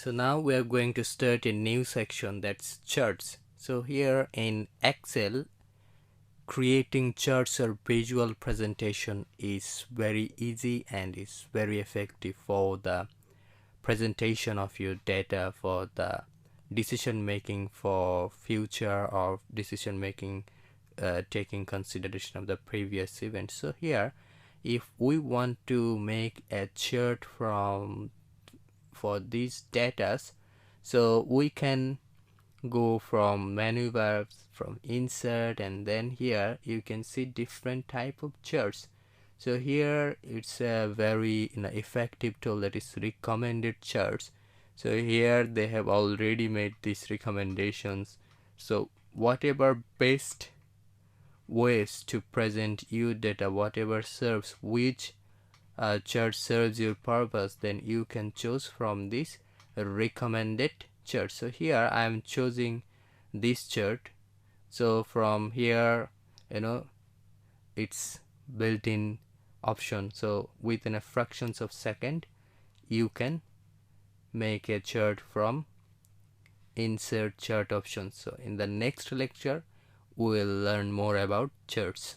So now we are going to start a new section, that's charts. So here in Excel, creating charts or visual presentation is very easy and is very effective for the presentation of your data, for the decision making for future or decision making, taking consideration of the previous event. So here, if we want to make a chart for these datas, so we can go from menu bar, from insert, and then here you can see different type of charts. So here it's a very effective tool, that is recommended charts. So here they have already made these recommendations. So whatever best ways to present your data, whatever serves, which chart serves your purpose, then you can choose from this recommended chart. So here I am choosing this chart. So from here, it's built-in option. So within a fractions of second, you can make a chart from insert chart option. So in the next lecture, we will learn more about charts.